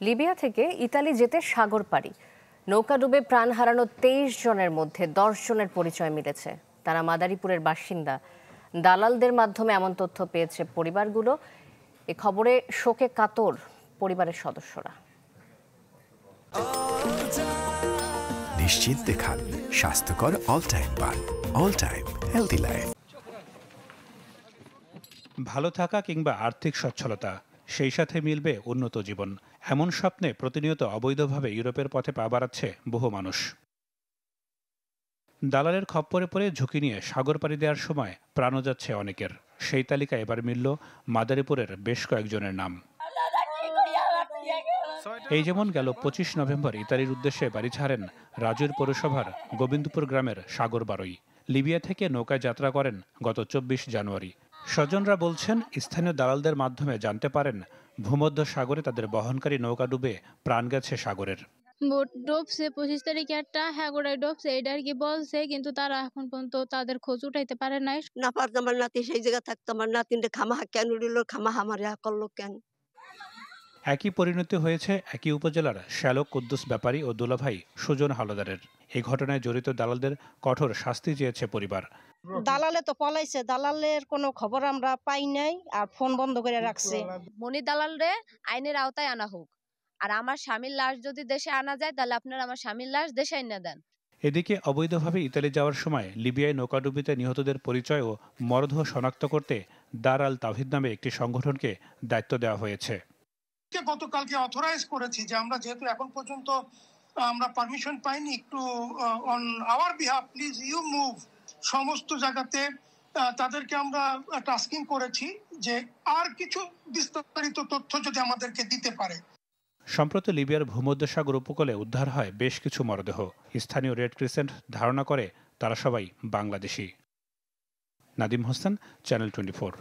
Libya থেকে Italy যেতে সাগর পাড়ি। নৌকা ডুবে প্রাণ হারানো 23 জনের মধ্যে 10 জনের পরিচয় মিলেছে। তারা মাদারীপুরের বাসিন্দা। দালালদের মাধ্যমে এমন তথ্য পেয়েছে পরিবারগুলো। এ খবরে শোকে কাতর পরিবারের সদস্যরা। নিশ্চিন্তে খান স্বাস্থ্যকর অল টাইম পান। All time healthy life. ভালো থাকা কিংবা আর্থিক সচ্ছলতা, সেই সাথে মিলবে উন্নত জীবন, এমন স্বপ্নে প্রতিনিয়ত অবৈধভাবে ইউরোপের পথে পা বাড়াচ্ছে বহু মানুষ। দালালের খপ্পরে পড়ে ঝুঁকি নিয়ে সাগর পাড়ি দেওয়ার সময় প্রাণও যাচ্ছে অনেকের। সেই তালিকায় এবার মিলল মাদারীপুরের বেশ কয়েকজনের নাম। এই যেমন গেল 25 নভেম্বর ইতালির উদ্দেশ্যে বাড়ি ছাড়েন রাজুর পৌরসভার গোবিন্দপুর গ্রামের সাগর বারোই। লিবিয়া থেকে নৌকায় যাত্রা করেন গত 24 জানুয়ারি। স্বজনরা বলছেন, স্থানীয় দালালদের মাধ্যমে জানতে পারেন ভূমধ্য সাগরে তাদের বহনকারী নৌকা ডুবে প্রাণ গেছে সাগরের। বোট ডুবছে 25 তারিখে একটা হ্যাগোড়ায় ডুবছে, এটা আর কি বলছে, কিন্তু তারা এখন পর্যন্ত তাদের খোঁজ উঠাইতে পারে নাই। না পারতো আমার নাতি সেই জায়গা থাকতো, আমার নাতিনটা খামাহা কেন উড়িল, খামাহা আমার করলো কেন। একই পরিণতি হয়েছে একই উপজেলার শ্যালক কুদ্দুস ব্যাপারী ও দুলাভাই সুজন হালদারের। এই ঘটনায় জড়িত দালালদের কঠোর শাস্তি চেয়েছে পরিবার। দালালে তো পলাইছে, দালালের কোনো খবর আমরা পাই নাই, আর ফোন বন্ধ করে রাখছে। মনি দালালরে আইনের আওতায় আনা হোক, আর আমার স্বামীর লাশ যদি দেশে আনা যায় তাহলে আপনারা আমার স্বামীর লাশ দেশে এনে দেন। এদিকে অবৈধভাবে ইতালি যাওয়ার সময় লিবিয়ায় নৌকাডুবিতে নিহতদের পরিচয় ও মরদেহ শনাক্ত করতে দার আল তাওহিদ নামে একটি সংগঠনকে দায়িত্ব দেওয়া হয়েছে। গতকালকে অথরাইজ করেছি যে আমরা যেহেতু এখন পর্যন্ত আমরা পারমিশন পাইনি, একটু on our behalf please you move. সমস্ত জায়গাতে তাদেরকে আমরা টাস্কিং করেছি যে আর কিছু বিস্তারিত তথ্য যদি আমাদেরকে দিতে পারে। সম্প্রতি লিবিয়ার ভূমধ্যসাগর উপকূলে উদ্ধার হয় বেশ কিছু মরদেহ। স্থানীয় রেড ক্রিসেন্ট ধারণা করে তারা সবাই বাংলাদেশি। নাদিম হোসেন, চ্যানেল 24।